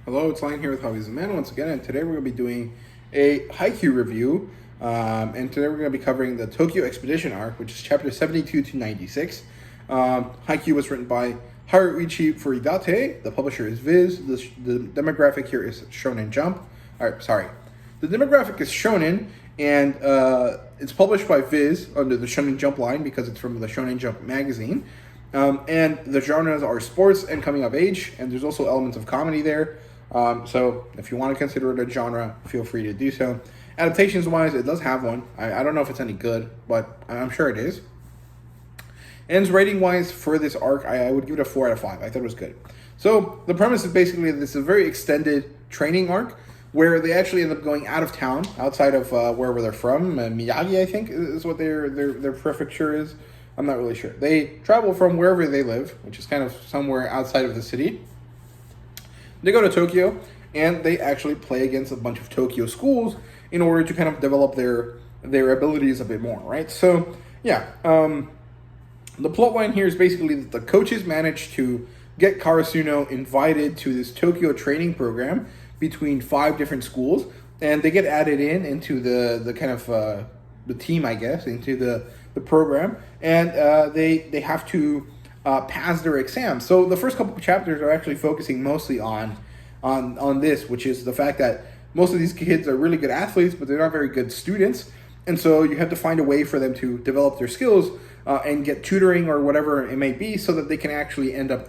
Hello, it's Lion here with HobbiesofaMan once again, and today we're going to be doing a Haikyuu review. And today we're going to be covering the Tokyo Expedition arc, which is chapter 72 to 96. Haikyuu was written by Haruichi Furudate. The publisher is Viz. The demographic here is Shonen Jump. The demographic is Shonen, and it's published by Viz under the Shonen Jump line because it's from the Shonen Jump magazine. And the genres are sports and coming of age, and there's also elements of comedy there. So if you want to consider it a genre, feel free to do so. Adaptations wise, it does have one. I don't know if it's any good, but I'm sure it is. And rating wise for this arc, I would give it a 4 out of 5. I thought it was good. So the premise is basically this is a very extended training arc where they actually end up going out of town, outside of wherever they're from. Miyagi, I think, is what their prefecture is. I'm not really sure. They travel from wherever they live, which is kind of somewhere outside of the city. They go to Tokyo, and they actually play against a bunch of Tokyo schools in order to kind of develop their abilities a bit more, right? So, yeah, the plot line here is basically that the coaches managed to get Karasuno invited to this Tokyo training program between 5 different schools, and they get added into the kind of the team, I guess, into the program, and they have to pass their exams. So the first couple of chapters are actually focusing mostly on this, which is the fact that most of these kids are really good athletes, but they're not very good students, and so you have to find a way for them to develop their skills and get tutoring or whatever it may be, so that they can actually end up,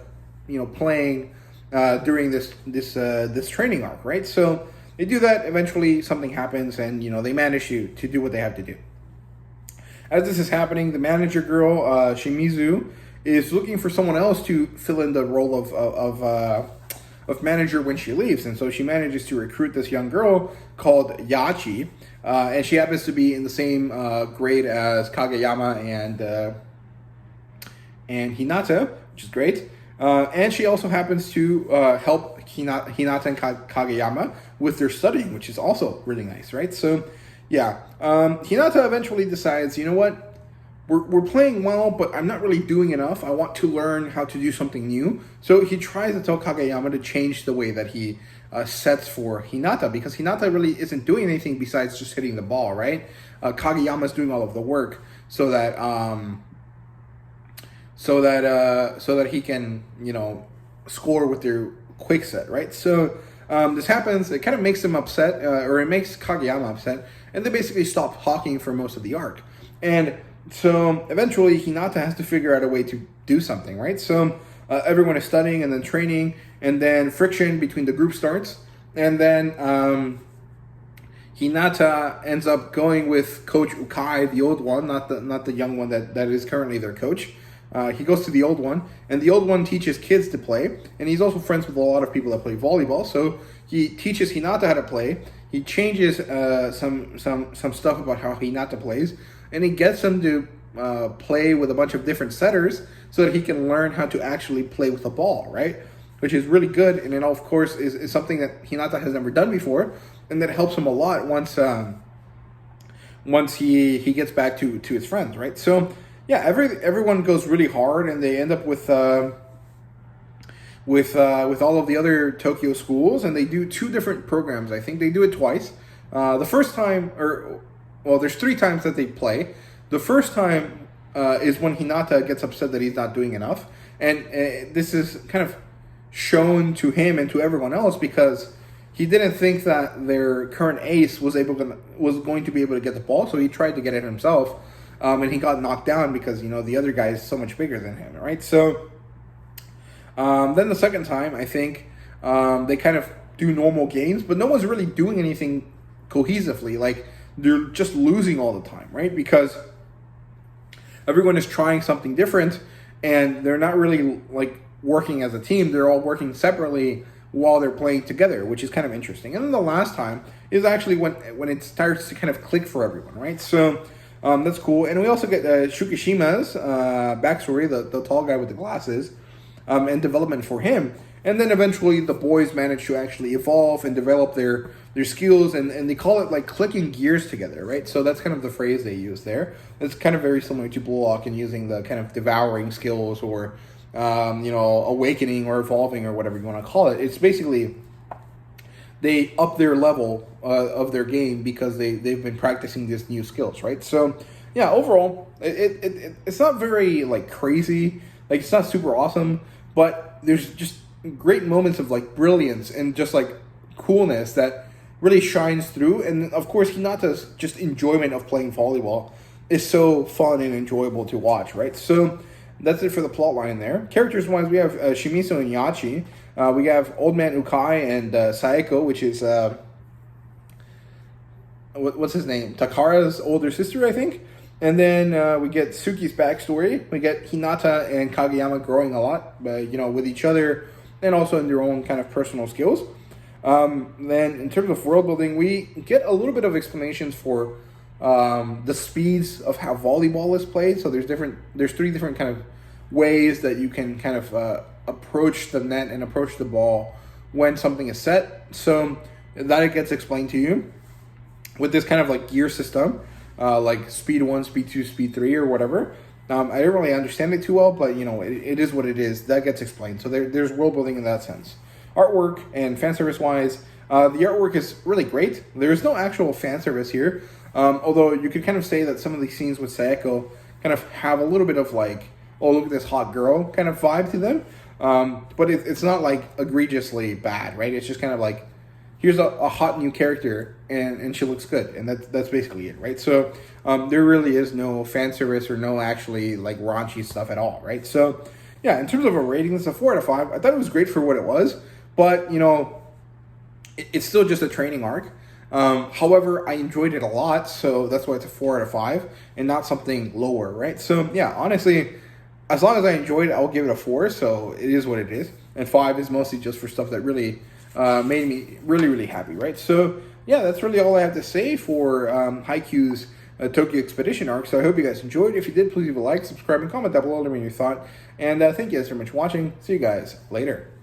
playing during this training arc, right? So they do that. Eventually, something happens, and they manage to do what they have to do. As this is happening, the manager girl, Shimizu, is looking for someone else to fill in the role of manager when she leaves. And so she manages to recruit this young girl called Yachi. And she happens to be in the same grade as Kageyama and Hinata, which is great. And she also happens to help Hinata and Kageyama with their studying, which is also really nice, right? So, yeah, Hinata eventually decides, you know what, we're playing well, but I'm not really doing enough. I want to learn how to do something new. So he tries to tell Kageyama to change the way that he sets for Hinata, because Hinata really isn't doing anything besides just hitting the ball, right? Kageyama's doing all of the work so that he can, score with their quick set, right? So this happens, it kind of makes him upset, or it makes Kageyama upset, and they basically stop talking for most of the arc. And so eventually Hinata has to figure out a way to do something, right? So everyone is studying and then training, and then friction between the group starts, and then Hinata ends up going with Coach Ukai, the old one, not the young one that is currently their coach. He goes to the old one, and the old one teaches kids to play, and he's also friends with a lot of people that play volleyball, so he teaches Hinata how to play. He changes some stuff about how Hinata plays, and he gets him to play with a bunch of different setters so that he can learn how to actually play with the ball, right? Which is really good, and it, of course, is something that Hinata has never done before, and that helps him a lot once he gets back to his friends, right? So, yeah, everyone goes really hard, and they end up with all of the other Tokyo schools, and they do 2 different programs. I think they do it twice. The first time, there's 3 times that they play. The first time is when Hinata gets upset that he's not doing enough, and this is kind of shown to him and to everyone else because he didn't think that their current ace was going to be able to get the ball, so he tried to get it himself. And he got knocked down because, the other guy is so much bigger than him, right? So, then the second time, I think, they kind of do normal games, but no one's really doing anything cohesively. Like, they're just losing all the time, right? Because everyone is trying something different, and they're not really, working as a team. They're all working separately while they're playing together, which is kind of interesting. And then the last time is actually when it starts to kind of click for everyone, right? So, that's cool. And we also get Shukishima's backstory, the tall guy with the glasses, and development for him. And then eventually the boys manage to actually evolve and develop their skills, and they call it like clicking gears together, right? So that's kind of the phrase they use there. It's kind of very similar to Bullock and using the kind of devouring skills or, awakening or evolving or whatever you want to call it. It's basically they up their level of their game because they've been practicing these new skills, right? So yeah, overall, it's not very like crazy, like it's not super awesome, but there's just great moments of like brilliance and just like coolness that really shines through. And of course, Hinata's just enjoyment of playing volleyball is so fun and enjoyable to watch, right? So that's it for the plot line there. Characters wise, we have Shimizu and Yachi. We have Old Man Ukai and Saeko, which is what's his name? Takara's older sister, I think. And then we get Suki's backstory. We get Hinata and Kageyama growing a lot, you know, with each other and also in their own kind of personal skills. Then in terms of world building, we get a little bit of explanations for the speeds of how volleyball is played. So there's 3 different kind of ways that you can kind of approach the net and approach the ball when something is set. So that it gets explained to you with this kind of like gear system, like speed 1, speed 2, speed 3, or whatever. I didn't really understand it too well, but you know, it is what it is. That gets explained. So there's world building in that sense. Artwork and fan service wise, the artwork is really great. There is no actual fan service here, although you could kind of say that some of these scenes with Saeko kind of have a little bit of like, oh, look at this hot girl kind of vibe to them. But it's not like egregiously bad, right? It's just kind of like, here's a hot new character and she looks good, and that's basically it, right? So there really is no fan service or no actually like raunchy stuff at all, right? So yeah, in terms of a rating, it's a 4 out of 5. I thought it was great for what it was, but you know, it's still just a training arc. However, I enjoyed it a lot, so that's why it's a 4 out of 5 and not something lower, right? So yeah, honestly, as long as I enjoyed it, I'll give it a 4. So it is what it is, and 5 is mostly just for stuff that really made me really, really happy, right? So yeah, that's really all I have to say for Haikyuu's Tokyo Expedition arc. So I hope you guys enjoyed. If you did, please leave a like, subscribe, and comment down below. Let me know your thought. And thank you guys very much for watching. See you guys later.